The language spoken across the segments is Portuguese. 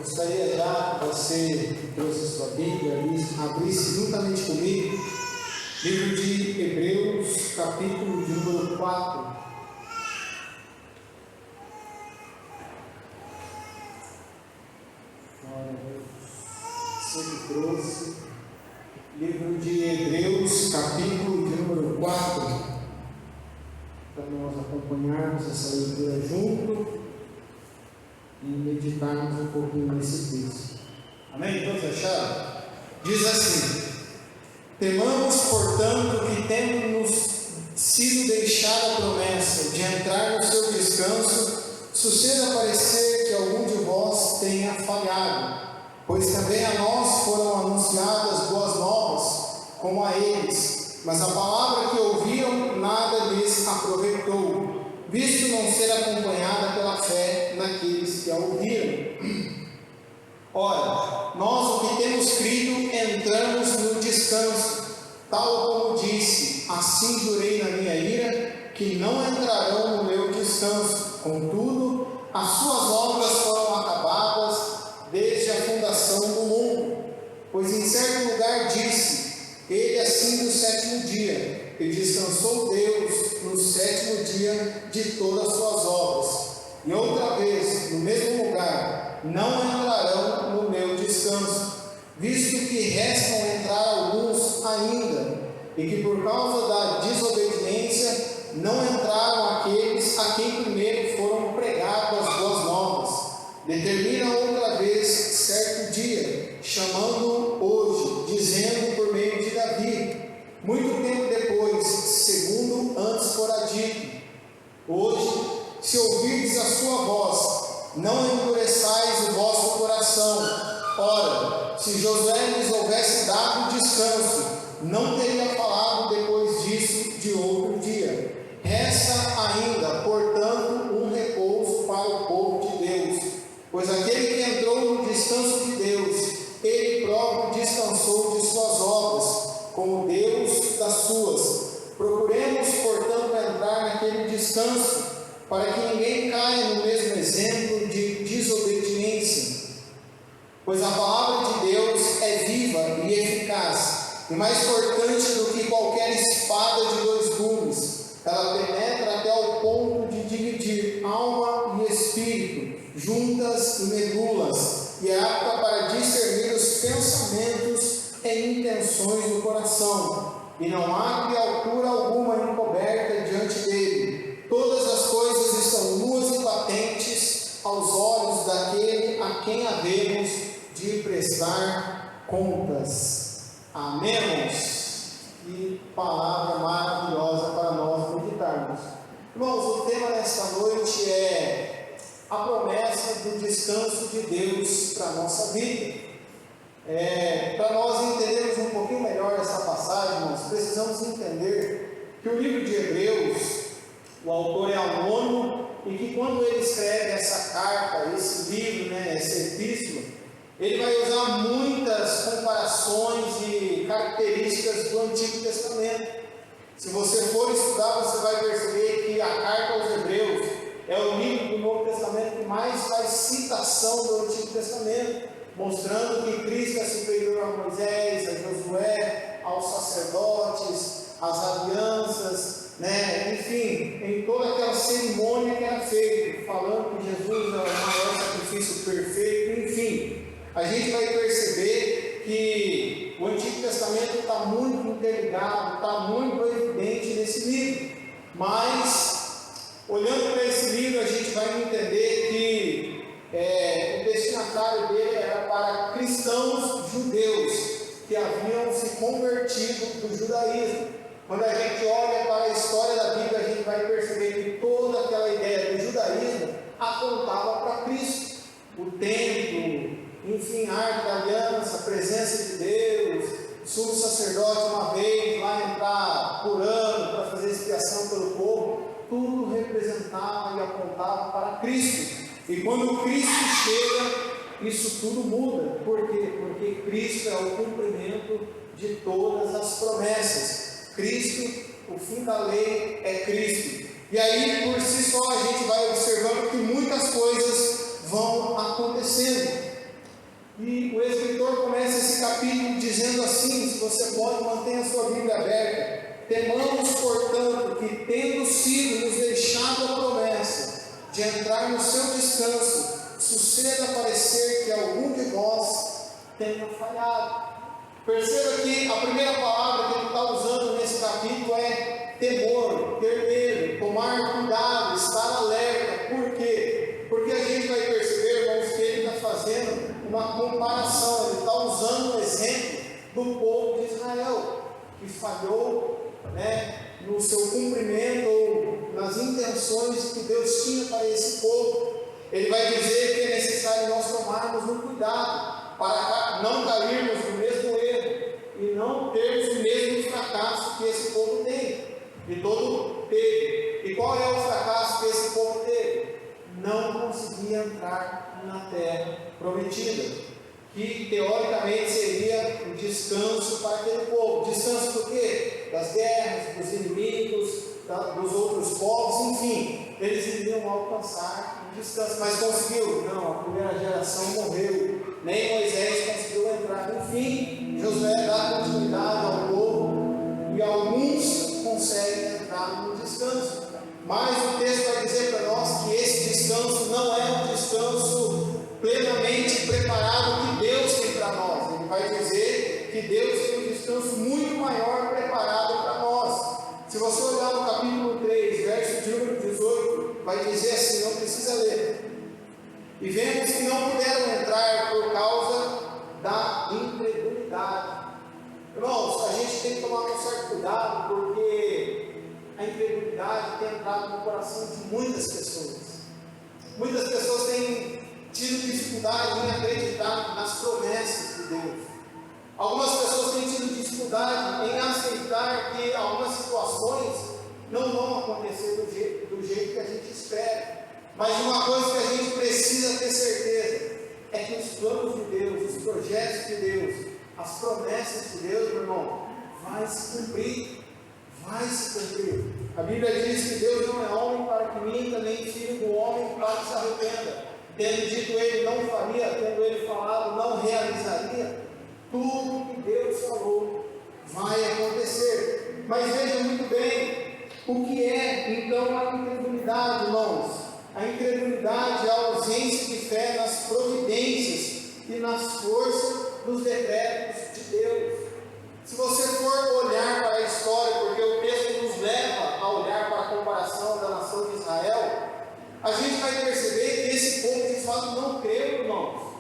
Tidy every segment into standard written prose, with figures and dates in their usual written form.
Gostaria já que você trouxe a sua Bíblia, abrisse juntamente comigo, livro de Hebreus, capítulo de número 4. Você que trouxe, livro de Hebreus, capítulo de número 4, para nós acompanharmos essa leitura junto e meditarmos um pouquinho nesse texto. Amém? Todos acharam? Diz assim: temamos, portanto, que tendo-nos sido deixada a promessa de entrar no seu descanso, suceda parecer que algum de vós tenha falhado, pois também a nós foram anunciadas boas novas, como a eles, mas a palavra que ouviram nada lhes aproveitou, visto não ser acompanhada pela fé naqueles que a ouviram. Ora, nós o que temos crido entramos no descanso, tal como disse: assim jurei na minha ira, que não entrarão no meu descanso. Contudo, as suas obras foram acabadas desde a fundação do mundo. Pois em certo lugar disse: ele assim do sétimo dia, e descansou Deus no sétimo dia de todas as suas obras. E outra vez, no mesmo lugar: não entrarão no meu descanso, visto que restam entrar alguns ainda, e que por causa da desobediência não entraram aqueles a quem primeiro foram pregadas as boas novas. Determina outra vez certo dia, chamando hoje, dizendo por meio de Davi, muito tempo depois, segundo antes fora dito: hoje, se ouvirdes a sua voz, não endureçais o vosso coração. Ora, se Josué lhes houvesse dado descanso, não teria falado depois disso de outro dia. Resta ainda, portanto, um repouso para o povo de Deus, pois aquele que entrou no descanso de Deus, ele próprio descansou de suas obras, como Deus das suas. Procuremos, portanto, entrar naquele descanso, para que ninguém caia no mesmo exemplo de desobediência. Pois a palavra de Deus é viva e eficaz, e mais cortante do que qualquer espada de dois gumes. Ela penetra até ao ponto de dividir alma e espírito, juntas e medulas, e é apta para discernir os pensamentos e intenções do coração, e não há criatura alguma encoberta diante dele. Todas as coisas estão nuas e patentes aos olhos daquele a quem havemos de prestar contas. Amém? Que palavra maravilhosa para nós meditarmos. Irmãos, o tema desta noite é a promessa do descanso de Deus para a nossa vida. Para nós entendermos um pouquinho melhor essa passagem, irmãos, precisamos entender que o livro de Hebreus, o autor é anônimo, e que quando ele escreve essa carta, esse livro, essa epístola, ele vai usar muitas comparações e características do Antigo Testamento. Se você for estudar, você vai perceber que a carta aos Hebreus é o livro do Novo Testamento que mais faz citação do Antigo Testamento, mostrando que Cristo é superior a Moisés, a Josué, aos sacerdotes, às alianças, enfim, em toda aquela cerimônia que era feita, falando que Jesus é o maior sacrifício perfeito, enfim. A gente vai perceber que o Antigo Testamento está muito interligado, está muito evidente nesse livro. Mas, olhando para esse livro, a gente vai entender que o destinatário dele era para cristãos judeus que haviam se convertido do judaísmo. Quando a gente olha para a história da Bíblia, a gente vai perceber que toda aquela ideia do judaísmo apontava para Cristo. O templo, enfim, a arca da aliança, a presença de Deus, o sumo sacerdote uma vez lá entrar por ano para fazer expiação pelo povo, tudo representava e apontava para Cristo. E quando Cristo chega, isso tudo muda. Por quê? Porque Cristo é o cumprimento de todas as promessas. Cristo, o fim da lei é Cristo. E aí, por si só, a gente vai observando que muitas coisas vão acontecendo. E o escritor começa esse capítulo dizendo assim, se você pode, mantenha a sua Bíblia aberta. Temamos, portanto, que tendo sido nos deixado a promessa de entrar no seu descanso, suceda parecer que algum de vós tenha falhado. Perceba que a primeira palavra que ele está usando nesse capítulo é temor, ter medo, tomar cuidado, estar alerta. Por quê? Porque a gente vai perceber, irmãos, que ele está fazendo uma comparação, ele está usando o exemplo do povo de Israel, que falhou, no seu cumprimento ou nas intenções que Deus tinha para esse povo. Ele vai dizer que é necessário nós tomarmos um cuidado para não cairmos no mesmo erro e não termos o mesmo fracasso que esse povo tem, e todo teve. E qual é o fracasso que esse povo teve? Não conseguia entrar na terra prometida, que teoricamente seria um descanso para aquele povo. Descanso do quê? Das guerras, dos inimigos, dos outros povos, enfim. Eles iriam alcançar um descanso, mas conseguiu? Não, a primeira geração morreu, nem Moisés conseguiu entrar. Enfim, Josué dá continuidade ao povo e alguns conseguem entrar no descanso. Mas o texto vai dizer para nós que esse descanso não é um descanso plenamente preparado que Deus tem para nós. Ele vai dizer que Deus tem um descanso muito maior preparado para nós. Se você olhar no capítulo 3, verso de número 18, vai dizer assim, não precisa ler. E vemos que não puderam entrar por causa da incredulidade. Irmãos, a gente tem que tomar um certo cuidado, porque a incredulidade tem entrado no coração de muitas pessoas. Muitas pessoas têm tido dificuldade em acreditar nas promessas de Deus. Algumas pessoas têm tido dificuldade em aceitar que algumas situações não vão acontecer do jeito que a gente espera. Mas uma coisa que a gente precisa ter certeza é que os planos de Deus, os projetos de Deus, as promessas de Deus, meu irmão, vai se cumprir. Vai se cumprir. A Bíblia diz que Deus não é homem para que minta, nem filho do homem para que se arrependa. Tendo dito ele não faria, tendo ele falado não realizaria, tudo que Deus falou vai acontecer. Mas veja muito bem, o que é então a incredulidade, irmãos? A incredulidade é a ausência de fé nas providências e nas forças dos decretos de Deus. Se você for olhar para a história, porque o texto nos leva a olhar para a comparação da nação de Israel, a gente vai perceber que esse povo de fato não creu, irmãos.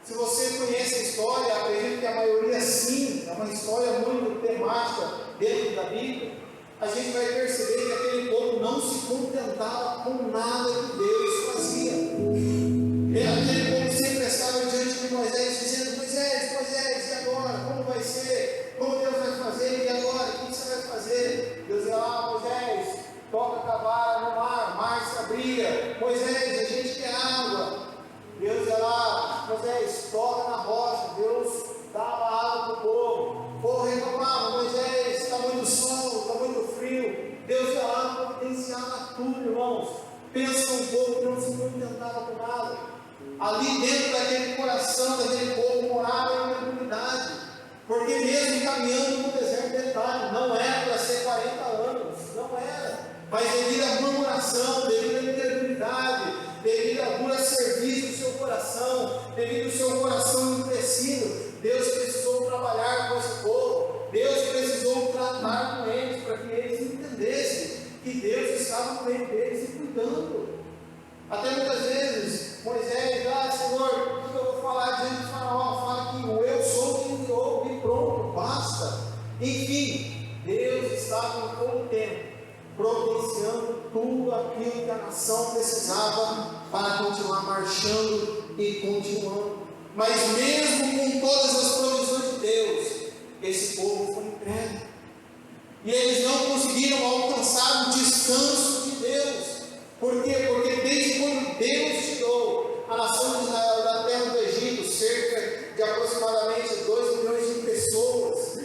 Se você conhece a história, acredito que a maioria sim, é uma história muito temática dentro da Bíblia, a gente vai perceber que aquele povo não se contentava com nada que Deus fazia. Aquele povo sempre estava diante de Moisés, dizendo: Moisés, e agora? Como vai ser? Como Deus vai fazer? E agora? O que você vai fazer? Deus ia lá: Moisés, toca a cavara no mar, o mar se abria. Moisés, a gente quer água. Deus ia lá: Moisés, toca na rocha. Deus dava água para o povo. O povo reclamava: Moisés, está muito sol, está muito frio. Deus ia lá providenciava tudo, irmãos. Pensa um povo que não se contentava com nada. Ali dentro daquele coração daquele povo morava a incredulidade. Porque mesmo caminhando no deserto, detalhe, não era para ser 40 anos, não era. Mas devido à murmuração, devido à incredulidade, devido à dura serviço do seu coração, devido ao seu coração endurecido, Deus precisou trabalhar com esse povo. Deus precisou tratar com eles para que eles entendessem que Deus estava com eles e cuidando. Até muitas vezes Moisés: Senhor, o que eu vou falar diante de Faraó? Fala que o eu sou que enviou e pronto, basta. Enfim, Deus estava em todo o tempo providenciando tudo aquilo que a nação precisava para continuar marchando e continuando. Mas mesmo com todas as provisões de Deus, esse povo foi incrédulo. E eles não conseguiram alcançar o descanso de Deus. Por quê? Porque desde quando Deus tirou a nação de Israel da terra do Egito, cerca de aproximadamente 2 milhões de pessoas,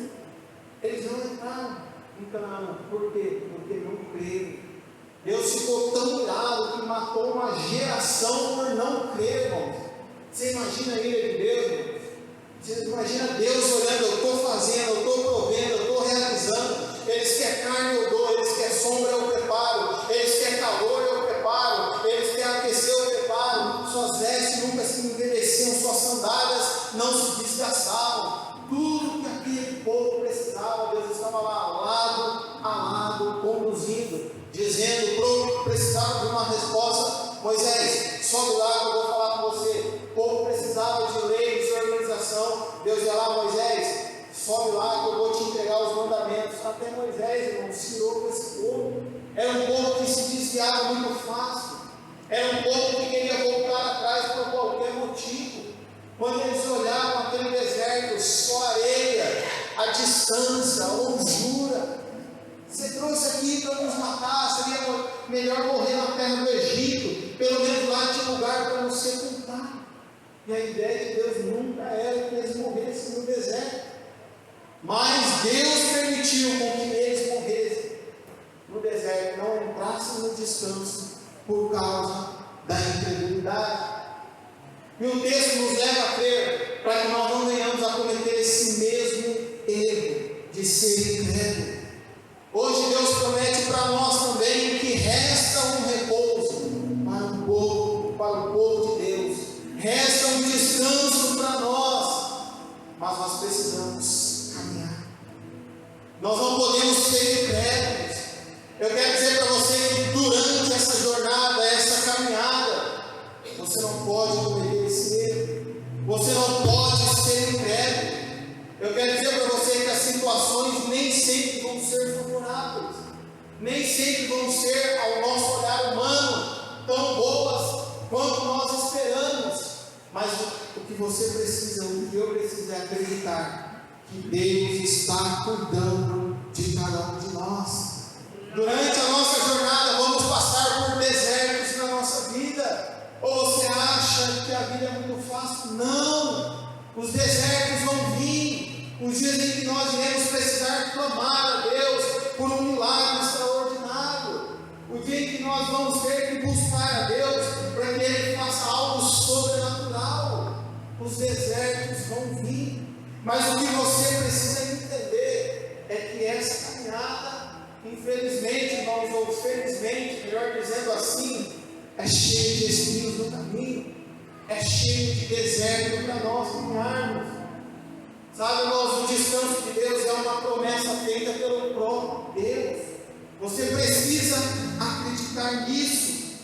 eles não entraram em Canaã. Por quê? Porque não creram. Deus ficou tão irado que matou uma geração por não crer, irmãos. Você imagina a ira de Deus, irmãos? Você imagina Deus olhando, eu estou fazendo, eu estou provendo, eu estou realizando. Eles querem carne, eu dou. Eles querem sombra, eu preparo. Eles querem calor, eu preparo. Eles querem aquecer, eu preparo. Suas vestes nunca se envelheciam, suas sandálias não se desgastavam. Tudo que aquele povo precisava, Deus estava lá, lado a lado, conduzindo, dizendo, precisava de uma resposta. Moisés, sobe lá que eu vou falar com você. O povo precisava de lei, de organização. Deus ia lá, Moisés, sobe lá que eu vou te entregar os mandamentos. Até Moisés, irmão, se irou com esse povo. Era um povo que se desviava muito fácil. Era um povo que queria voltar atrás por qualquer motivo. Quando eles olhavam aquele deserto, só areia, a distância, a longura. Você trouxe aqui para nos matar, seria melhor morrer na terra do Egito. Pelo menos lá tinha lugar para nos sepultar. E a ideia de Deus nunca era que eles morressem no deserto. Mas Deus permitiu com que eles morressem no deserto, não entrassem no descanso por causa da incredulidade. E o texto nos leva a crer, para que nós não venhamos a cometer esse mesmo erro de ser incrédulo. Hoje Deus promete para nós também que resta um repouso para o povo de Deus. Resta um descanso para nós, mas nós precisamos caminhar. Nós não podemos ser incrédulos. Eu quero dizer para você que durante essa jornada, essa caminhada, você não pode cometer esse erro. Você não pode ser incrédulo. Eu quero dizer para você que as situações nem sempre vão ser favoráveis. Nem sempre vão ser, ao nosso olhar humano, tão boas quanto nós esperamos. Mas o que você precisa, o que eu preciso é acreditar que Deus está cuidando de cada um de nós. Durante a nossa jornada vamos passar por desertos na nossa vida. Ou você acha que a vida é muito fácil? Não! Os desertos vão vir. Os dias em que nós iremos precisar clamar a Deus por um milagre extraordinário. O dia em que nós vamos ter que buscar a Deus para que Ele faça algo sobrenatural. Os desertos vão vir. Mas o que você precisa entender é que essa caminhada, infelizmente, irmãos, ou felizmente, melhor dizendo assim, é cheio de espinhos no caminho. É cheio de deserto para nós caminharmos. Sabe, irmãos, o descanso de Deus é uma promessa feita pelo próprio Deus. Você precisa acreditar nisso.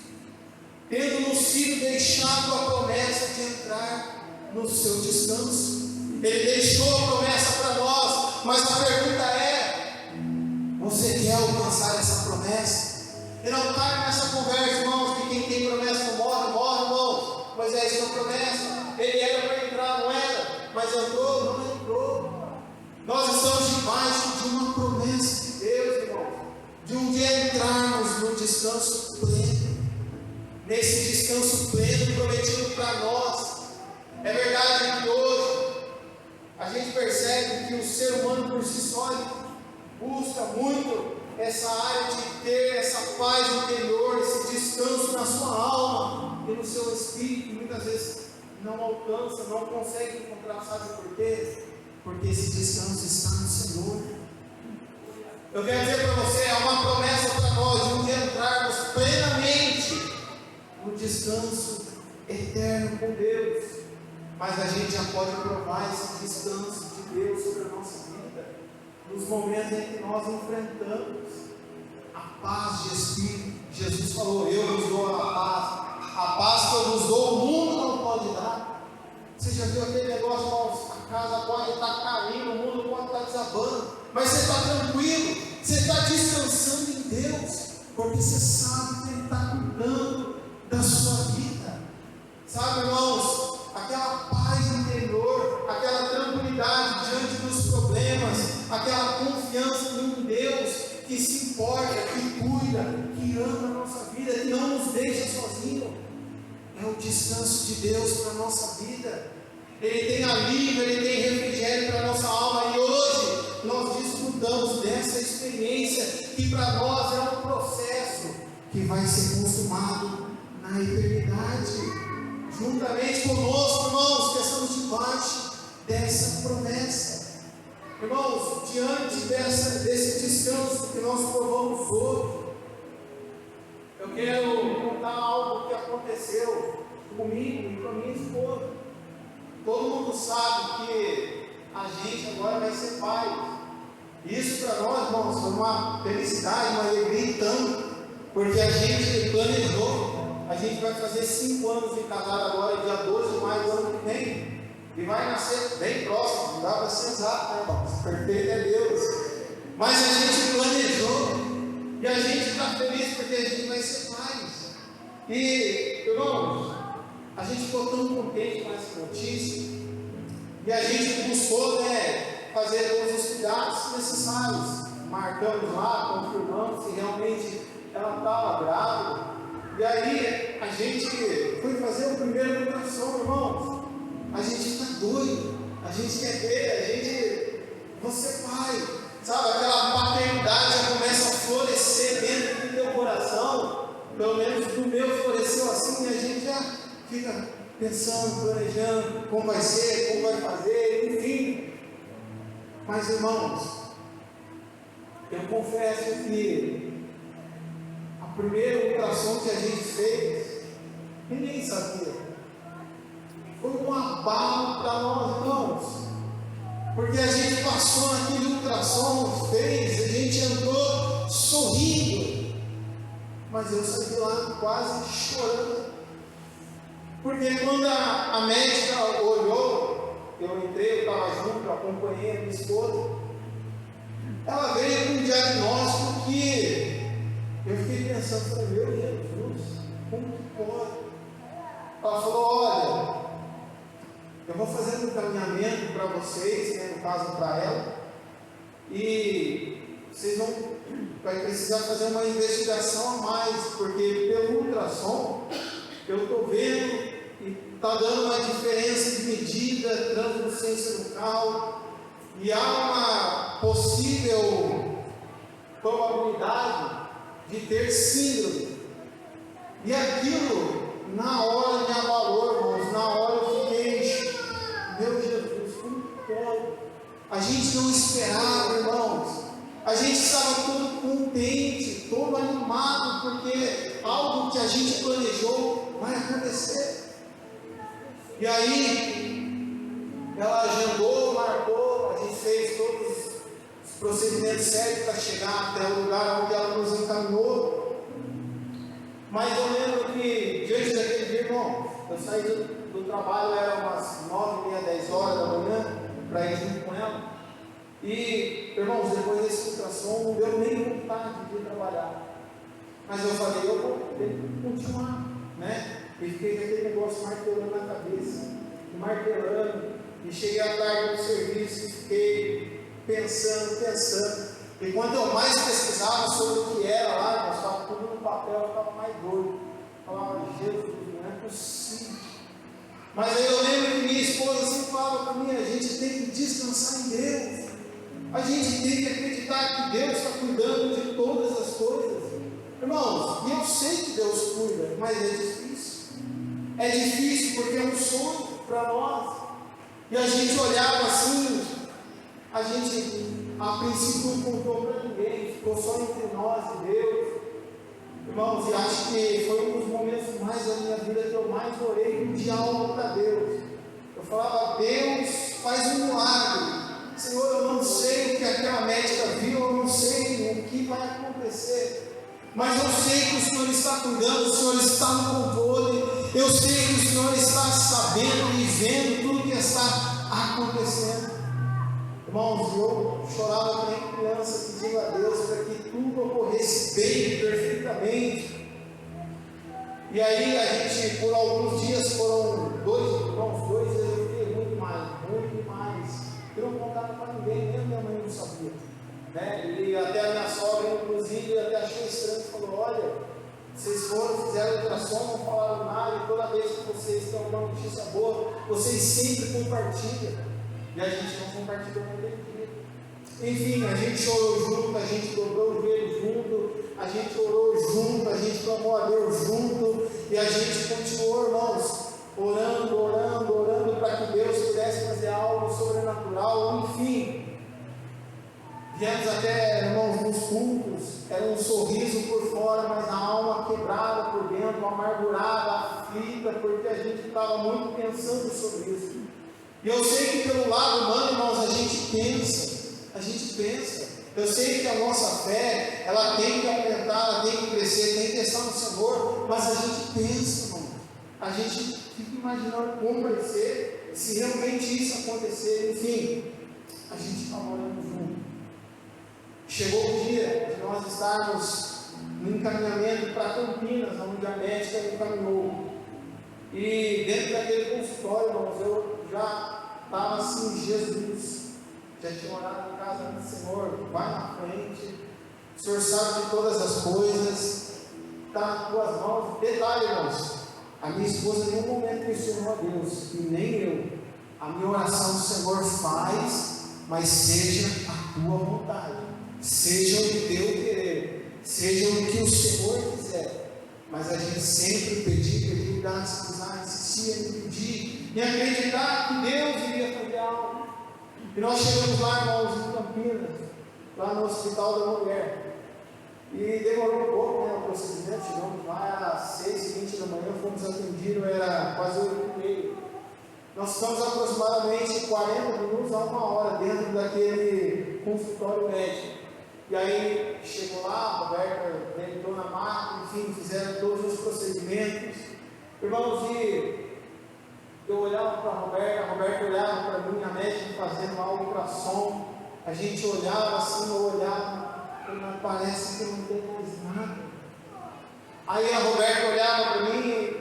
Tendo nos sido deixado a promessa de entrar no seu descanso. Ele deixou a promessa para nós, mas a pergunta é: você quer alcançar essa promessa? E não caia nessa conversa, irmãos, que quem tem promessa não morre, morre, irmãos. Pois é, isso é promessa. Ele era para entrar, não era, mas entrou, não entrou. Nós estamos debaixo de uma promessa de Deus, irmãos, de um dia entrarmos no descanso pleno, nesse descanso pleno prometido para nós. É verdade que hoje a gente percebe que o ser humano por si só busca muito essa área de ter essa paz interior, esse descanso na sua alma e no seu espírito. Muitas vezes não alcança, não consegue encontrar. Sabe por quê? Porque esse descanso está no Senhor. Eu quero dizer para você, é uma promessa para nós de um dia entrarmos plenamente no descanso eterno com Deus. Mas a gente já pode provar esse descanso de Deus sobre a nossa vida nos momentos em que nós enfrentamos a paz de espírito. Jesus falou: eu vos dou a paz que eu vos dou, o mundo não pode dar. Você já viu aquele negócio, a casa pode estar caindo, o mundo pode estar desabando, mas você está tranquilo, você está descansando em Deus, porque você sabe que Ele está cuidando da sua vida. Sabe, irmãos, aquela paz interior, aquela tranquilidade diante dos problemas, aquela confiança em um Deus que se importa, que cuida, que ama a nossa vida, que não nos deixa sozinhos. É o descanso de Deus para a nossa vida. Ele tem alívio, Ele tem refrigério para a nossa alma. E hoje nós desfrutamos dessa experiência que para nós é um processo que vai ser consumado na eternidade. juntamente conosco, irmãos, que estamos debaixo dessa promessa. Irmãos, diante desse descanso que nós provamos hoje, eu quero contar algo que aconteceu comigo e com a minha esposa. Todo mundo sabe que a gente agora vai ser pai. Isso para nós, irmãos, foi uma felicidade, uma alegria tanto, porque a gente planejou. A gente vai fazer 5 anos de casado agora, dia 12 de maio do ano que vem. E vai nascer bem próximo, não dá para ser exato, né, irmãos? Perfeito é Deus. Mas a gente planejou. E a gente está feliz porque a gente vai ser pais. E, irmãos, a gente ficou tão contente com essa notícia. E a gente buscou, fazer todos os cuidados necessários. Marcamos lá, confirmamos se realmente ela estava grávida. E aí a gente foi fazer o primeiro ultrassom, irmãos. A gente está doido, a gente quer ver, você é pai, sabe? Aquela paternidade já começa a florescer dentro do teu coração. Pelo menos do meu floresceu assim, e a gente já fica pensando, planejando como vai ser, como vai fazer, enfim. Mas, irmãos, eu confesso que a primeira ultrassom que a gente fez, ninguém sabia. Foi um abalo para nós, irmãos, porque a gente passou naquele ultrassom, fez, a gente entrou sorrindo, mas eu saí lá quase chorando, porque quando a médica olhou, eu entrei, eu estava junto, eu acompanhei a minha esposa, ela veio com um diagnóstico que eu fiquei pensando, meu Jesus, como que pode? Ela falou, olha, eu vou fazer um encaminhamento para vocês, no caso para ela, e vocês vai precisar fazer uma investigação a mais, porque pelo ultrassom eu estou vendo e está dando uma diferença de medida, translucência bucal, e há uma possível probabilidade de ter síndrome. E aquilo, na hora me abalou, irmãos, na hora eu fiquei, meu Jesus, como pode? A gente não esperava, irmãos. A gente estava todo contente, todo animado, porque algo que a gente planejou vai acontecer. E aí, ela agendou, marcou, a gente fez todos os procedimentos certos para chegar até o lugar onde ela nos encaminhou. Mas eu lembro que, diante daquele dia, irmão, eu saí do trabalho, era umas 9h30, 10 horas da manhã, para ir junto com ela. E, irmãos, depois desse ultrassom, não deu nem vontade de trabalhar. Mas eu falei, eu vou ter que continuar, E fiquei com aquele negócio martelando na cabeça, martelando. E cheguei à tarde no serviço e fiquei pensando. E quando eu mais pesquisava sobre o que era lá, eu estava tudo no papel, eu estava mais doido. Eu falava, Jesus, não é possível. Mas aí eu lembro que minha esposa sempre falava para mim, a gente tem que descansar em Deus. A gente tem que acreditar que Deus está cuidando de todas as coisas. Irmãos, e eu sei que Deus cuida, mas é difícil. É difícil porque é um sonho para nós. E a gente olhava assim, a gente a princípio não contou para ninguém, ficou só entre nós e Deus. Irmãos, e acho que foi um dos momentos mais da minha vida que eu mais orei de alma para Deus. Eu falava, Deus, faz um milagre. Senhor, eu não sei o que aquela médica viu, eu não sei o que vai acontecer, mas eu sei que o Senhor está cuidando, o Senhor está no controle, eu sei que o Senhor está sabendo e vendo tudo que está acontecendo. Irmãos, eu chorava como criança pedindo a Deus para que tudo ocorresse bem, perfeitamente. E aí a gente, por alguns dias, foram 2 dias eu fiquei muito mais. Eu não contava para ninguém, nem minha mãe não sabia. E até a minha sogra, inclusive, até achou estranho, falou, olha, vocês fizeram ultrassom, não falaram nada, e toda vez que vocês têm uma notícia boa, vocês sempre compartilham. E a gente não compartilhou naquele dia. Enfim, a gente chorou junto, a gente dobrou o joelho junto, a gente orou junto, a gente clamou a Deus junto, e a gente continuou, irmãos, orando para que Deus pudesse fazer algo sobrenatural, enfim. Viemos até, irmãos, nos cultos, era um sorriso por fora, mas a alma quebrada por dentro, amargurada, aflita, porque a gente estava muito pensando sobre isso. E eu sei que pelo lado humano, irmãos, a gente pensa. Eu sei que a nossa fé, ela tem que aumentar, ela tem que crescer, tem que estar no Senhor, mas a gente pensa, irmão. A gente fica imaginando como vai ser, se realmente isso acontecer, enfim, a gente está orando junto. Chegou o dia de nós estarmos no encaminhamento para Campinas, onde a médica encaminhou. E dentro daquele consultório, irmãos, eu já estava assim, Jesus. Já tinha orado em casa do Senhor, vai na frente, o Senhor sabe de todas as coisas, está nas tuas mãos. Detalhe, irmãos, a minha esposa em nenhum momento questionou a Deus, e nem eu. A minha oração o Senhor faz, mas seja a tua vontade, seja o teu querer, seja o que o Senhor quiser. Mas a gente sempre pedir, dar, insistir em pedir, e acreditar que Deus iria fazer algo. E nós chegamos lá, irmãos, em Campinas, lá no Hospital da Mulher. E demorou um pouco, né, o procedimento. Chegamos lá às 6h20 da manhã, fomos atendidos, era quase 8h30. Nós ficamos aproximadamente 40 minutos a 1 hora dentro daquele consultório médico. E aí chegou lá, a Roberta entrou na máquina, enfim, fizeram todos os procedimentos. Irmãos, e eu olhava para a Roberta olhava para mim, a médica fazendo uma ultrassom, a gente olhava assim, eu olhava, mas parece que não tem mais nada. Aí a Roberta olhava para mim,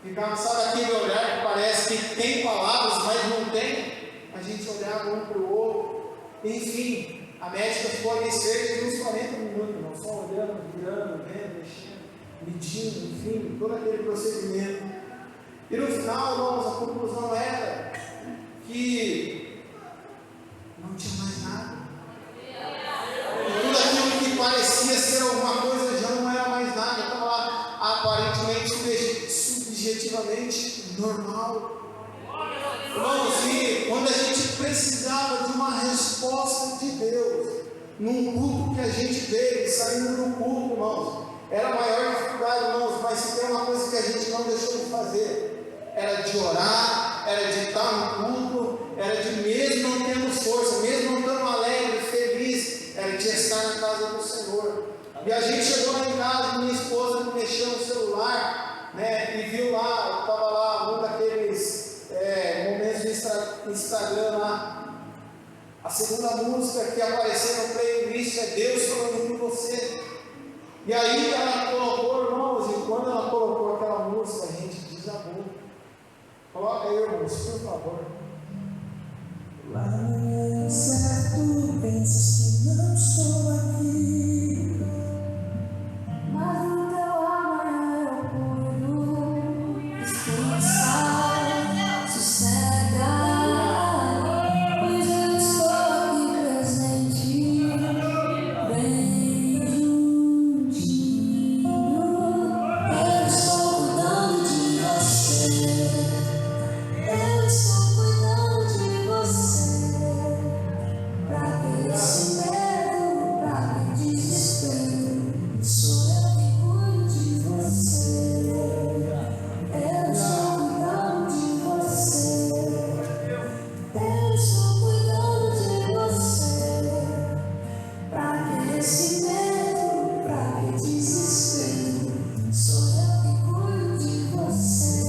ficava, sabe aquele olhar que parece que tem palavras, mas não tem? A gente olhava um para o outro, enfim, a médica ficou ali cerca de uns 40 minutos, não só olhando, virando, vendo, mexendo, medindo, enfim, todo aquele procedimento. E no final, irmãos, a conclusão era que não tinha mais nada. Tudo aquilo que parecia ser alguma coisa já não era mais nada. Estava lá aparentemente, subjetivamente normal. Irmãos, e quando a gente precisava de uma resposta de Deus, num culto que a gente veio, saindo do culto, irmãos, era a maior dificuldade, irmãos, mas se tem uma coisa que a gente não deixou de fazer, era de orar, era de estar no culto, era de mesmo não tendo força, mesmo não estando alegre, feliz, era de estar na casa do Senhor. E a gente chegou lá em casa, minha esposa mexeu no celular, né, e viu lá, estava lá um daqueles momentos do Instagram lá, a segunda música que apareceu no playlist é Deus falando com você. E aí ela colocou, irmãos, e quando ela colocou aquela música, a gente desabou. Coloca aí, irmãos, por favor. Lá no certo, pensas que não estou aqui, mas no teu amanhã eu pude descansar, sossegar, pois eu estou aqui presente, bem juntinho. Eu estou cuidando de você. Eu estou cuidando de você, pra que esse medo, pra que desespero, sou eu que cuido de você. Eu estou cuidando de você, eu estou cuidando de você, pra que esse medo, pra que desespero, sou eu que cuido de você.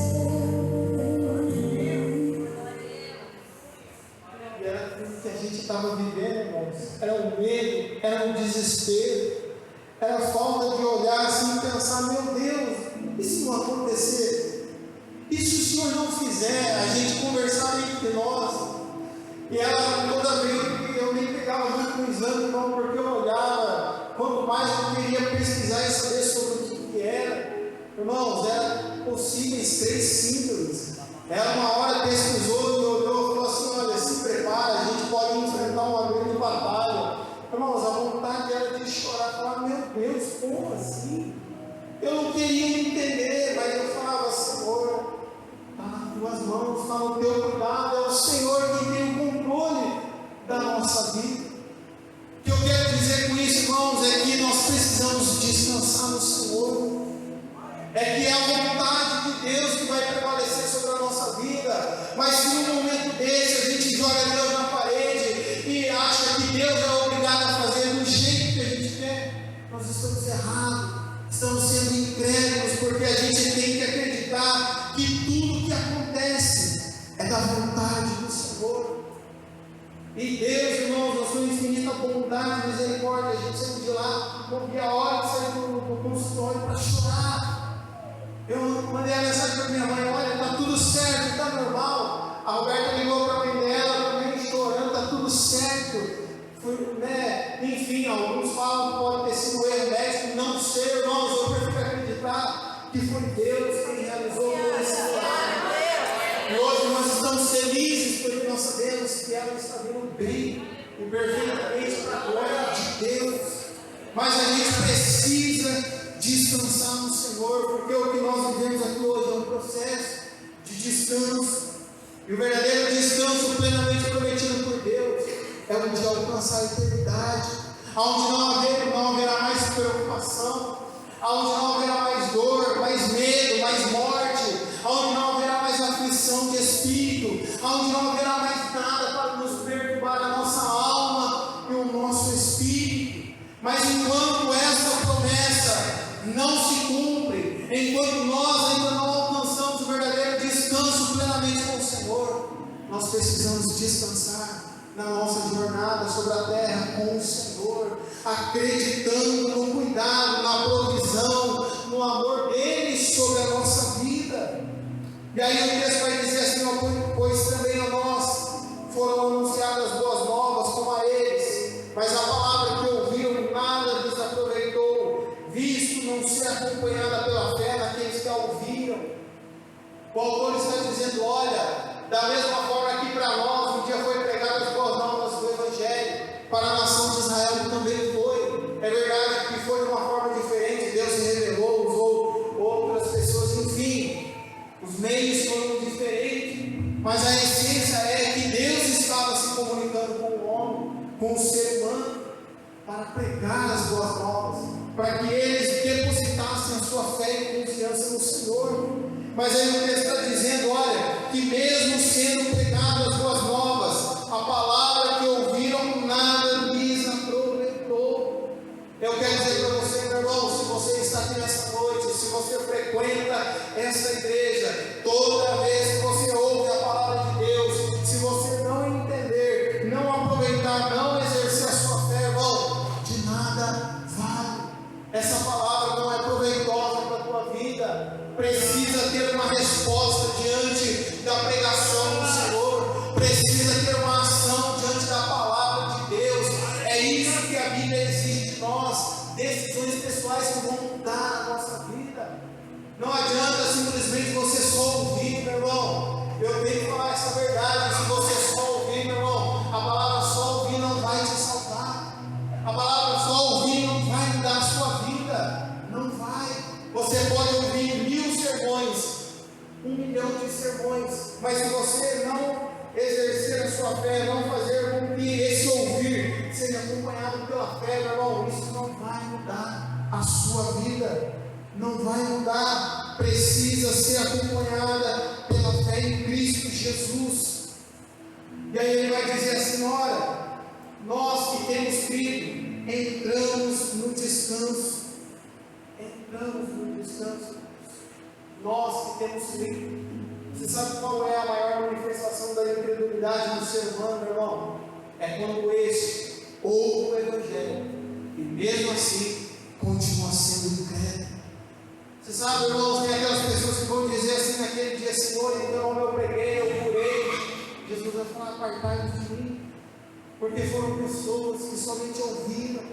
E era tudo que a gente estava vivendo, irmãos. Era o medo, era o desespero, era a falta de olhar assim e pensar, meu Deus, e se não acontecer? E se o Senhor não fizer? A gente conversava entre nós. E ela, toda vez, eu nem pegava muito no exame, não, porque eu olhava, quanto mais eu queria pesquisar e saber sobre o que era. Irmãos, eram possíveis 3 síndromes. Ela uma hora pesquisou e olhou e falou assim, olha, se prepara, a gente pode enfrentar uma grande batalha. Irmãos, a vontade era de chorar, falar, meu Deus, como assim? Eu não queria entender, mas eu falava, Senhor, está nas tuas mãos, está no teu cuidado, é o Senhor que tem o controle da nossa vida. O que eu quero dizer com isso, irmãos, é que nós precisamos descansar no Senhor. É que é a vontade de Deus que vai prevalecer sobre a nossa vida. Mas se num momento desse a gente joga Deus na parede e acha que Deus é obrigado a fazer do jeito que a gente quer, nós estamos errados, estamos sendo incrédulos, porque a gente tem que acreditar que tudo que acontece é da vontade do Senhor. E Deus, irmãos, na sua infinita bondade e misericórdia, a gente saiu de lá, não via a hora de sair do consultório para chorar. Eu mandei a mensagem para minha mãe: olha, está tudo certo, está normal. A Roberta ligou para a mãe dela também chorando: está tudo certo. Enfim, alguns falam que pode ter sido um erro médico, não sei, irmãos, eu prefiro acreditar que foi Deus quem realizou todo esse milagre. E hoje nós estamos felizes porque nós sabemos que ela está vindo bem e perfeitamente para a glória de Deus. Mas a gente precisa descansar no Senhor, porque o que nós vivemos aqui hoje é um processo de descanso, e o verdadeiro descanso plenamente prometido por Deus é o de alcançar a eternidade, onde não haverá mais preocupação, onde não haverá mais dor, mais medo, mais morte, onde não haverá mais aflição de espírito, onde não haverá mais nada para nos perturbar a nossa alma e o nosso espírito. Mas enquanto essa promessa não se cumpre, enquanto nós ainda não alcançamos o verdadeiro descanso plenamente com o Senhor, nós precisamos descansar na nossa jornada sobre a terra com o Senhor, acreditando no cuidado, na provisão, no amor dele sobre a nossa vida. E aí o texto vai dizer assim: pois também a nós foram anunciadas boas novas como a eles, mas a palavra que ouviram nada lhes aproveitou, visto não ser acompanhada pela fé naqueles que a ouviram. O autor está dizendo: olha, da mesma forma que para nós um dia foi pregado as boas novas do Evangelho, para a nação de Israel também foi. É verdade que foi de uma forma diferente, Deus se revelou, usou outras pessoas, enfim, os meios foram diferentes, mas a essência é que Deus estava se comunicando com o homem, com o ser humano, para pregar as boas novas, para que eles depositassem a sua fé e confiança no Senhor. Mas aí o texto está dizendo: olha, que mesmo sendo pregado as boas novas, a palavra que ouviram nada lhes aproveitou. Eu quero dizer para você, meu irmão, se você está aqui nessa noite, se você frequenta essa igreja, toda vez que você ouve a palavra de Deus, se você não entender, não aproveitar, não exercer a sua fé, irmão, de nada vale. Essa palavra não é proveitosa para a tua vida. Precisa ter uma resposta diante da pregação do Senhor, precisa ter uma ação diante da palavra de Deus. É isso que a Bíblia exige de nós, decisões pessoais que vão mudar a nossa vida. Não adianta simplesmente você só ouvir, meu irmão. Eu tenho que falar essa verdade: se você só ouvir, meu irmão, a palavra só ouvir não vai te salvar, a palavra só ouvir não vai mudar a sua vida, não vai. Você pode ouvir 1000 sermões, 1 milhão de sermões, mas se você não exercer a sua fé, não fazer com que esse ouvir seja acompanhado pela fé, meu irmão, isso não vai mudar a sua vida, não vai mudar. Precisa ser acompanhada pela fé em Cristo Jesus. E aí ele vai dizer assim: ora, nós que temos crido, entramos no descanso. Entramos no descanso. Nós que temos crido. Você sabe qual é a maior manifestação da incredulidade do ser humano, meu irmão? É quando este ouve o Evangelho e mesmo assim continua sendo incrédulo. Você sabe, irmãos, tem aquelas pessoas que vão dizer assim naquele dia: Senhor, então eu preguei, eu curei. Jesus vai falar: apartai-vos de mim, porque foram pessoas que somente ouviram,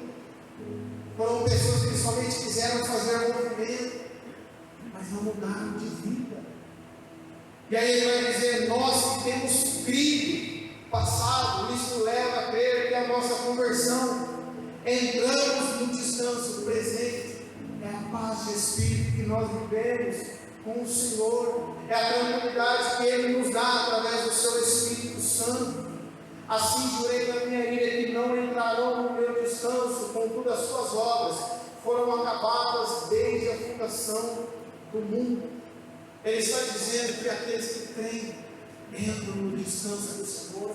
foram pessoas que somente quiseram fazer movimento, mas não mudaram de vida. E aí ele vai dizer: nós que temos crido, passado, isso leva a crer que a nossa conversão, entramos no descanso presente, é a paz de espírito que nós vivemos com o Senhor, é a tranquilidade que Ele nos dá através do Seu Espírito Santo. Assim jurei na minha ira que não entrarão no meu descanso, contudo as suas obras foram acabadas desde a fundação do mundo. Ele está dizendo que aqueles que creem entram no descanso do Senhor,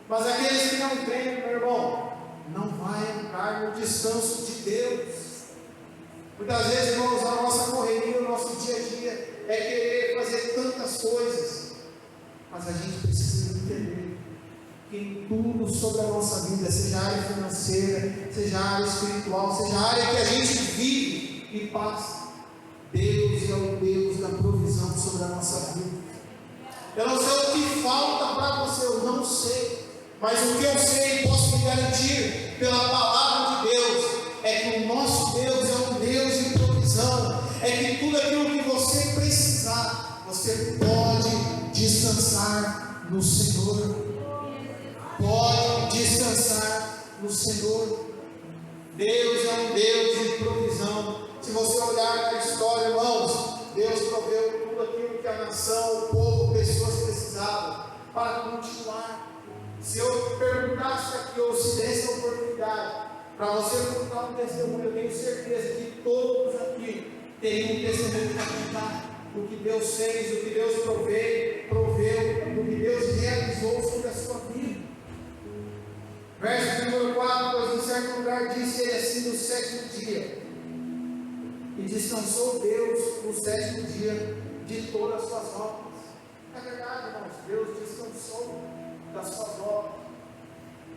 mas aqueles que não creem, meu irmão, não vai entrar no descanso de Deus. Muitas vezes, irmãos, a nossa correria, o nosso dia a dia é querer fazer tantas coisas, mas a gente precisa entender que em tudo sobre a nossa vida, seja a área financeira, seja a área espiritual, seja a área que a gente vive e passa, Deus é o Deus da provisão sobre a nossa vida. Eu não sei o que falta para você, eu não sei, mas o que eu sei e posso me garantir pela palavra de Deus é que o nosso Deus é um Deus de provisão, é que tudo aquilo que você precisar, você pode descansar no Senhor. Pode descansar no Senhor. Deus é um Deus de provisão. Se você olhar na história, irmãos, Deus proveu tudo aquilo que a nação, o povo, pessoas precisavam para continuar. Se eu perguntasse aqui, ou se desse a oportunidade para você contar um testemunho, eu tenho certeza que todos aqui teriam um testemunho para contar o que Deus fez, o que Deus proveu, o que Deus realizou sobre a sua vida. Verso número 4, pois em certo lugar disse ele assim no sétimo dia, e descansou Deus no sétimo dia de todas as suas obras. É verdade, irmãos, Deus descansou das suas obras,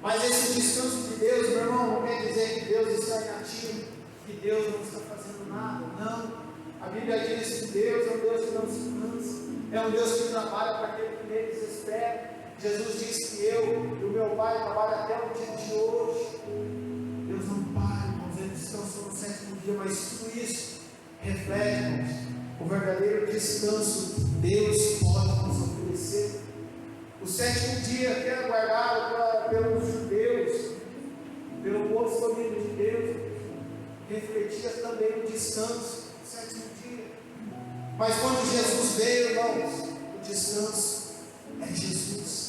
mas esse descanso de Deus, meu irmão, não quer dizer que Deus está inativo, que Deus não está fazendo nada, não. A Bíblia diz que Deus é um Deus que não se cansa, é um Deus que trabalha para aquele que nele se espera. Jesus disse que eu e o meu Pai trabalham até o dia de hoje. Deus não para, irmãos, Ele descansou no sétimo dia, mas tudo isso reflete, irmãos, o verdadeiro descanso que Deus pode nos oferecer. O sétimo dia, que era guardado pelos judeus, pelo povo escolhido de Deus, refletia também o descanso, o sétimo dia. Mas quando Jesus veio, irmãos, o descanso é Jesus.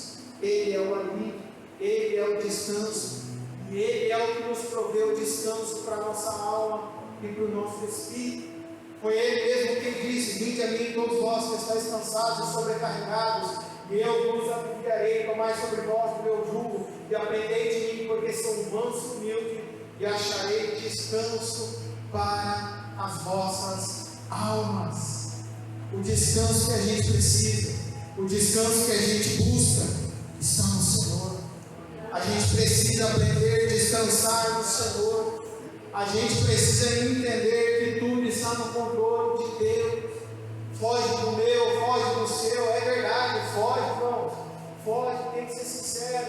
Ele é o alívio, Ele é o descanso, e Ele é o que nos proveu descanso para a nossa alma e para o nosso espírito. Foi Ele mesmo quem disse: vinde a mim todos vós que estáis cansados e sobrecarregados, e eu vos aliviarei. Tomai sobre vós o meu jugo e aprendei de mim, porque sou manso e humilde, e acharei descanso para as vossas almas. O descanso que a gente precisa, o descanso que a gente busca, está no Senhor. A gente precisa aprender a descansar no Senhor. A gente precisa entender que tudo está no controle de Deus. Foge do meu, foge do seu, é verdade, foge, irmãos. Foge, tem que ser sincero.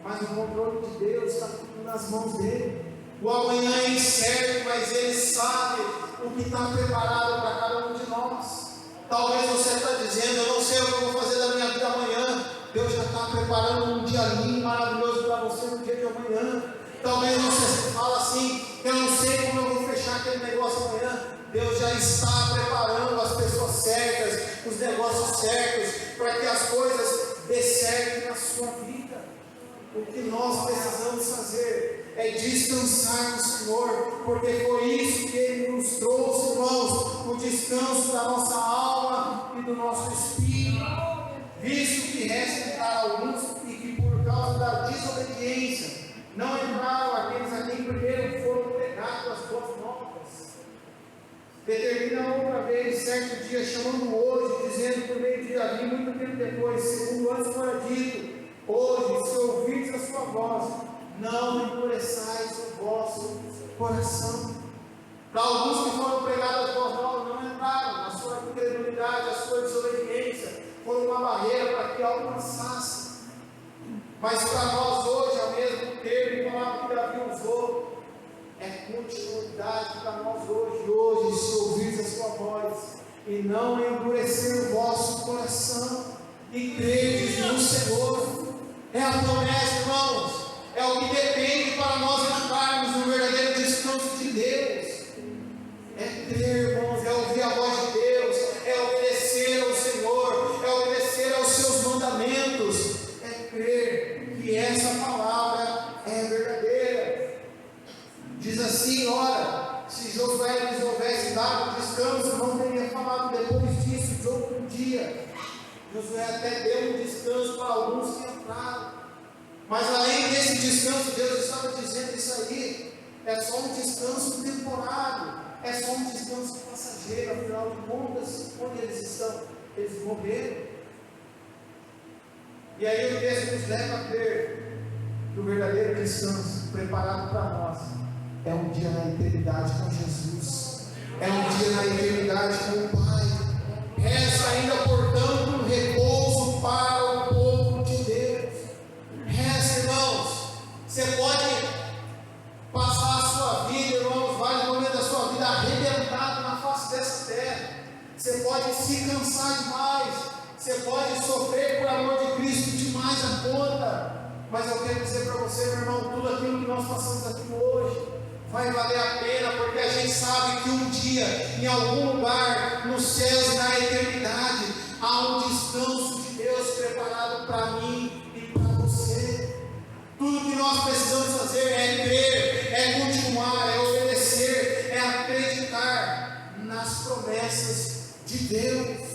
Mas o controle de Deus está tudo nas mãos dele. O amanhã é incerto, mas Ele sabe o que está preparado para cada um de nós. Talvez você está dizendo: eu não sei o que eu vou fazer da minha vida amanhã. Deus já está preparando um dia lindo, maravilhoso para você no dia de amanhã. Talvez você fale assim: eu não sei como eu vou fechar aquele negócio amanhã. Deus já está preparando as pessoas certas, os negócios certos, para que as coisas dê certo na sua vida. O que nós precisamos fazer é descansar no Senhor, porque foi isso que Ele nos trouxe, irmãos, o descanso da nossa alma e do nosso espírito. Visto que resta entrar alguns e que por causa da desobediência não entraram aqueles a quem primeiro foram pregadas as boas novas. Determina outra vez, certo dia, chamando hoje, dizendo por meio de Davi, muito tempo depois, segundo antes fora dito: hoje, se ouvirdes a sua voz, não endureçais o vosso coração. Para alguns que foram pregadas as boas novas, não entraram, a sua incredulidade, a sua desobediência foi uma barreira para que alcançasse. Mas para nós hoje, ao mesmo termo, a palavra que Davi usou é continuidade para nós hoje. Hoje, se ouvirdes a sua voz e não endurecer o vosso coração e credes no Senhor, é a promessa, irmãos, é o que depende para nós entrarmos no verdadeiro descanso de Deus. É crer, irmãos, é ouvir a voz de Deus, é obedecer essa palavra é verdadeira. Diz assim: ora, se Josué lhes houvesse dado descanso, não teria falado depois disso de outro dia. Josué até deu um descanso para alguns que entraram, mas além desse descanso, Deus estava dizendo: isso aí é só um descanso temporário, é só um descanso passageiro. Afinal de contas, onde eles estão? Eles morreram. E aí o texto nos leva a crer que o verdadeiro descanso preparado para nós é um dia na eternidade com Jesus, é um dia na eternidade com o Pai. Resta ainda, portanto, um repouso para o povo de Deus. Resta, irmãos. Você pode passar a sua vida, irmãos, vários momentos da sua vida arrebentado na face dessa terra. Você pode se cansar demais, você pode sofrer por amor de Cristo demais a conta, mas eu quero dizer para você, meu irmão, tudo aquilo que nós passamos aqui hoje vai valer a pena, porque a gente sabe que um dia, em algum lugar, nos céus e na eternidade, há um descanso de Deus preparado para mim e para você. Tudo que nós precisamos fazer é crer, é continuar, é obedecer, é acreditar nas promessas de Deus.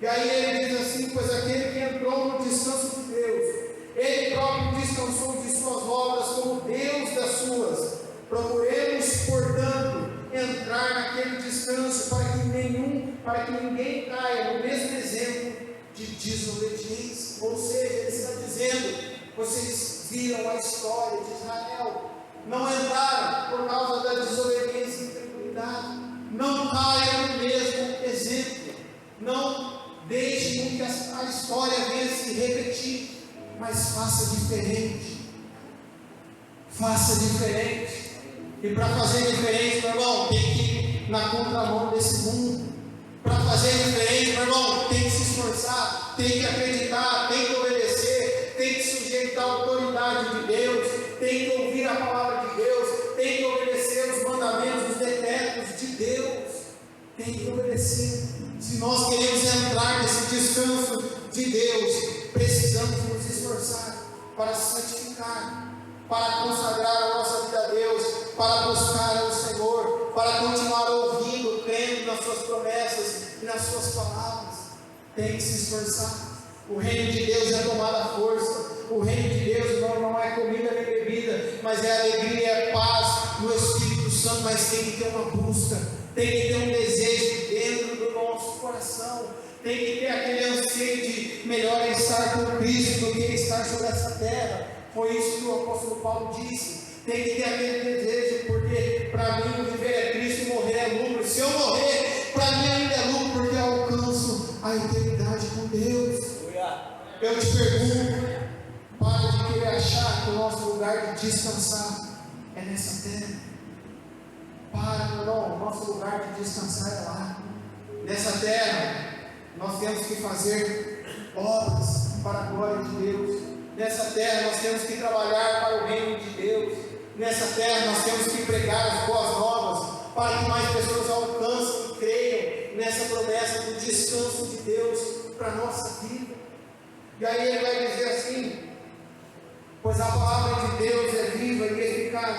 E aí ele diz assim: pois aquele que entrou no descanso de Deus, ele próprio descansou de suas obras como Deus das suas. Procuremos, portanto, entrar naquele descanso para que ninguém caia no mesmo exemplo de desobediência. Ou seja, ele está dizendo: vocês viram a história de Israel, não entraram por causa da desobediência e incredulidade. Não caiam no mesmo exemplo, não deixem que a história venha se repetir, mas faça diferente. Faça diferente. E para fazer diferente, meu irmão, tem que ir na contramão desse mundo. Para fazer diferente, meu irmão, tem que se esforçar, tem que acreditar, tem que obedecer, tem que sujeitar a autoridade de Deus, tem que ouvir a palavra de Deus, tem que obedecer os mandamentos, os decretos de Deus, tem que obedecer. Se nós queremos entrar nesse descanso de Deus, precisamos nos esforçar para santificar, para consagrar a nossa vida a Deus, para buscar o Senhor, para continuar ouvindo, crendo nas suas promessas e nas suas palavras. Tem que se esforçar. O reino de Deus é tomada força. O reino de Deus não é comida nem bebida, mas é alegria, é paz no Espírito Santo. Mas tem que ter uma busca, tem que ter um desejo dentro do nosso coração, tem que ter aquele anseio de melhor estar com Cristo do que estar sobre essa terra. Foi isso que o apóstolo Paulo disse. Tem que ter aquele desejo, porque para mim viver é Cristo e morrer é lucro. Se eu morrer, para mim ainda é lucro, porque eu alcanço a eternidade com Deus. Eu te pergunto, para de querer achar que o nosso lugar de descansar é nessa terra. Para, meu irmão, o nosso lugar de descansar é lá. Nessa terra, nós temos que fazer obras para a glória de Deus. Nessa terra nós temos que trabalhar para o reino de Deus. Nessa terra nós temos que pregar as boas novas, para que mais pessoas alcancem e creiam nessa promessa do descanso de Deus para a nossa vida. E aí ele vai dizer assim: pois a palavra de Deus é viva e eficaz,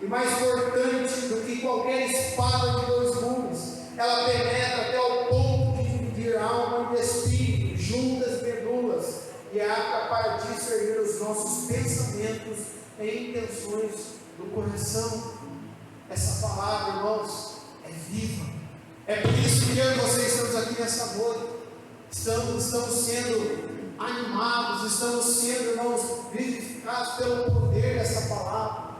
e mais cortante do que qualquer espada de dois gumes. Ela penetra até o ponto de dividir alma e espírito, juntas e medulas, e é apta para discernir os nossos pensamentos e intenções do coração. Essa palavra, irmãos, é viva. É por isso que eu e você estamos aqui nessa noite. Estamos sendo animados, estamos sendo, irmãos, vivificados pelo poder dessa palavra.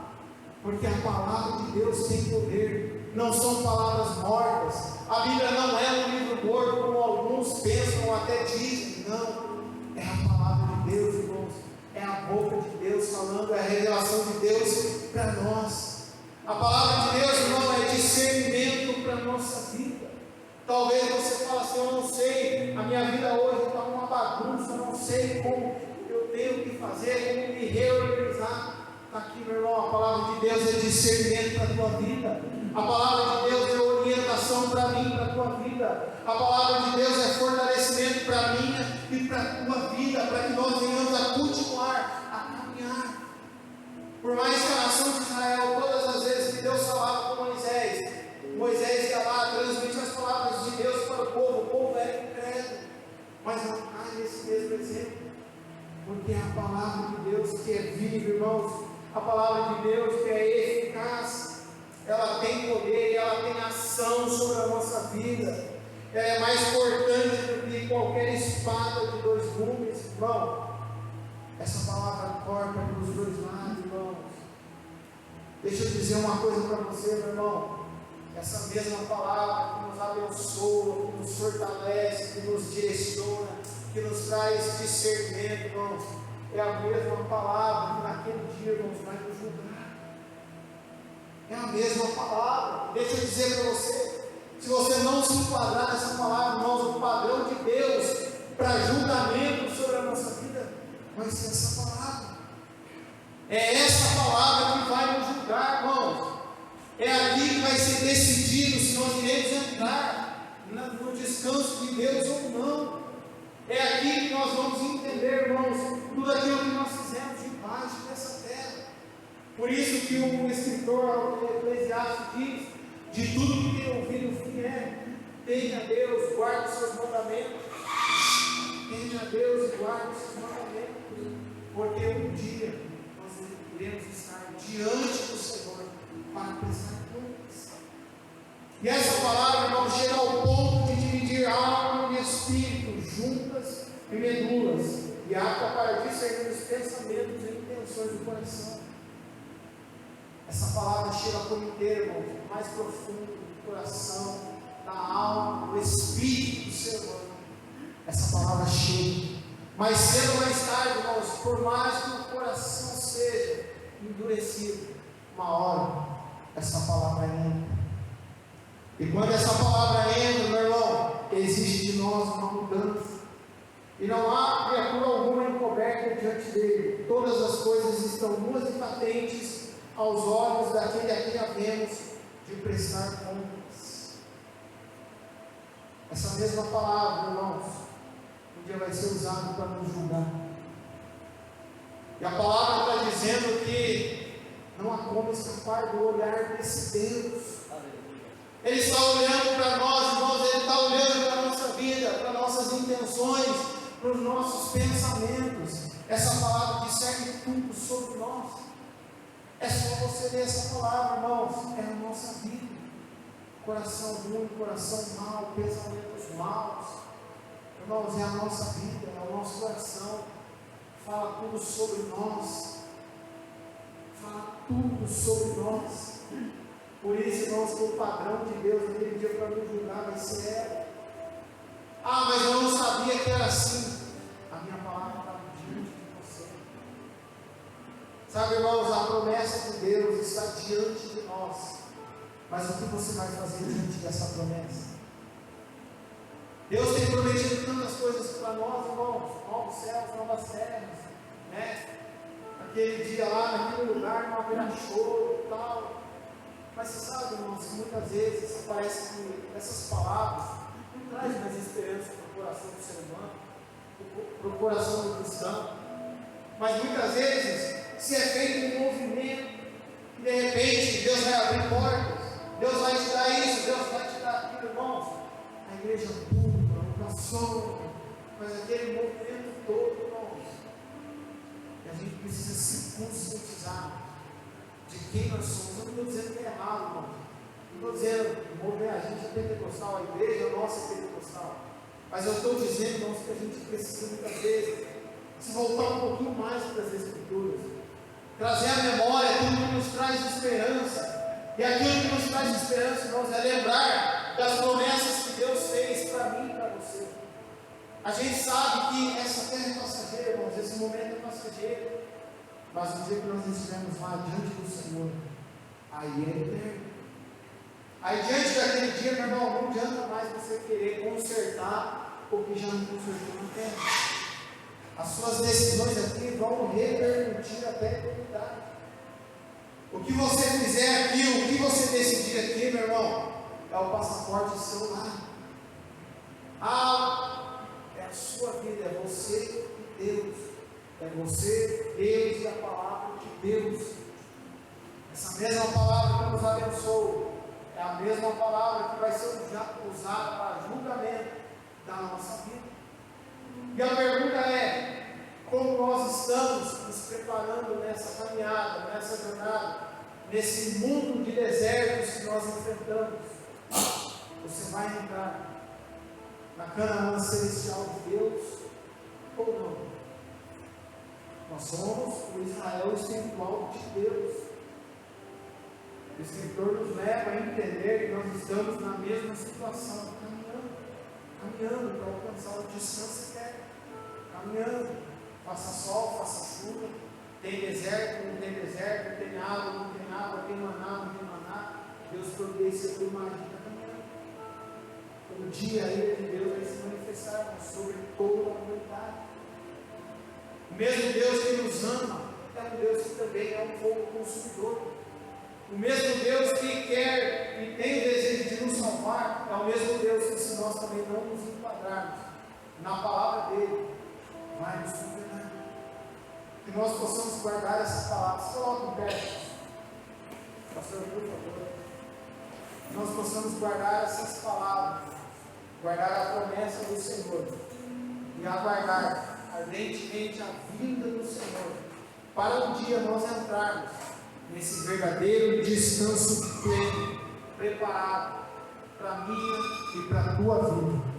Porque a palavra de Deus tem poder. Não são palavras mortas. A Bíblia não é um livro morto, como alguns pensam ou até dizem. Não. É a palavra de Deus, irmãos. É a boca de Deus falando, é a revelação de Deus para nós. A palavra de Deus, irmão, é discernimento para a nossa vida. Talvez você fale assim: eu não sei, a minha vida hoje está uma bagunça, eu não sei como eu tenho que fazer, como me reorganizar. Está aqui, meu irmão, a palavra de Deus é discernimento para a tua vida. A palavra de Deus é orientação para mim, para a tua vida. A palavra de Deus é fortalecimento para a minha e para a tua vida, para que nós venhamos a continuar a caminhar. Por mais que a nação de Israel, todas as vezes que Deus falava com Moisés, Moisés ia lá, transmitia as palavras de Deus para o povo era incrédulo. Mas não cai nesse mesmo exemplo, porque é a palavra de Deus que é viva, irmãos, a palavra de Deus que é eficaz, ela tem poder e ela tem ação sobre a nossa vida, ela é mais importante do que qualquer espada de dois gumes, irmão. Essa palavra corta dos dois lados, irmãos. Deixa eu dizer uma coisa para você, meu irmão. Essa mesma palavra que nos abençoa, que nos fortalece, que nos direciona, que nos traz discernimento, irmãos, é a mesma palavra que naquele dia, irmãos, vai nos julgar. É a mesma palavra. Deixa eu dizer para você, se você não se enquadrar nessa palavra, irmãos, o padrão de Deus para julgamento sobre a nossa vida vai ser essa palavra. É essa palavra que vai nos julgar, irmãos. É aqui que vai ser decidido se nós iremos entrar no descanso de Deus ou não. É aqui que nós vamos entender, irmãos, tudo aquilo que nós fizemos debaixo dessa terra. Por isso que o escritor Eclesiastes diz: de tudo que tem ouvido o fim é, teme a Deus, guarde os seus mandamentos. Teme a Deus e guarde os seus mandamentos, porque um dia nós iremos estar diante do Senhor para prestar contas. E essa palavra, irmão, chega ao ponto de dividir alma e espírito, juntas e medulas, e apta para discernir os pensamentos e intenções do coração. Essa palavra chega por inteiro, irmão, mais profundo do coração, da alma, do espírito do ser humano. Essa palavra chega. Mas cedo ou mais tarde, irmãos, por mais que o coração seja endurecido, uma hora essa palavra entra. E quando essa palavra entra, meu irmão, existe de nós uma mudança. E não há criatura alguma encoberta diante dele. Todas as coisas estão nuas e patentes aos olhos daquele a quem havemos de prestar contas. Essa mesma palavra, irmãos, um dia vai ser usada para nos julgar. E a palavra está dizendo que não há como escapar do olhar desse Deus. Ele está olhando para nós, irmãos, Ele está olhando para a nossa vida, para nossas intenções, para os nossos pensamentos. Essa palavra discerne tudo sobre nós. É só você ler essa palavra, irmãos, é a nossa vida. Coração ruim, coração mau, pensamentos maus. Irmãos, é a nossa vida, é o nosso coração. Fala tudo sobre nós. Fala tudo sobre nós. Por isso, irmãos, que o padrão de Deus naquele dia para nos julgar vai ser ela. Ah, mas eu não sabia que era assim. A minha palavra está diante de você. Sabe, irmãos, a promessa de Deus está diante de nós. Mas o que você vai fazer diante dessa promessa? Deus tem prometido tantas coisas para nós, irmãos. Novos céus, novas terras, né? Aquele dia lá, naquele lugar, não haverá choro e tal. Mas você sabe, irmãos, que muitas vezes parece que essas palavras não trazem mais esperança para o coração do ser humano, para o coração do cristão. Mas muitas vezes se é feito um movimento e de repente Deus vai abrir portas, Deus vai te dar isso, Deus vai te dar aquilo, irmãos. A igreja pública, a oração, mas aquele movimento todo, irmãos. E a gente precisa se conscientizar de quem nós somos. Eu não estou dizendo que é errado, irmão. Não estou dizendo que a gente é pentecostal, a igreja nossa é pentecostal. Mas eu estou dizendo, irmãos, que a gente precisa muitas vezes se voltar um pouquinho mais para as Escrituras, trazer à memória aquilo que nos traz esperança. E aquilo que nos traz esperança, irmãos, é lembrar das promessas que Deus fez para mim e para você. A gente sabe que essa terra é passageira, irmãos, esse momento é passageiro. Mas no dia que nós estivermos lá diante do Senhor, aí é eterno. Aí diante daquele dia, meu irmão, não adianta mais você querer consertar o que já não consertou na terra. As suas decisões aqui vão repercutir até a eternidade. O que você fizer aqui, o que você decidir aqui, meu irmão, é o passaporte seu lá. Ah, é a sua vida, é você e Deus. É você, Deus e a palavra de Deus. Essa mesma palavra que nos abençoa é a mesma palavra que vai ser usada para julgamento da nossa vida. E a pergunta é: como nós estamos nos preparando nessa caminhada, nessa jornada, nesse mundo de desertos que nós enfrentamos? Você vai entrar na Canaã celestial de Deus ou não? Nós somos o Israel espiritual de Deus. O Escritor nos leva a entender que nós estamos na mesma situação, caminhando para alcançar o descanso eterno, caminhando, faça sol, faça chuva, tem deserto, não tem deserto, tem água, não tem água, tem maná, não tem maná, Deus providencia por magia, caminhando. Um dia a ira de Deus vai se manifestar sobre toda a humanidade. O mesmo Deus que nos ama é um Deus que também é um fogo consumidor. O mesmo Deus que quer e tem o desejo de nos salvar é o mesmo Deus que, se nós também não nos enquadrarmos na palavra dele, vai nos condenar. Que nós possamos guardar essas palavras. Coloca um verso, pastor, por favor. Que nós possamos guardar essas palavras, guardar a promessa do Senhor e aguardar ardentemente a vinda do Senhor, para um dia nós entrarmos nesse verdadeiro descanso pleno, preparado para a minha e para a tua vida.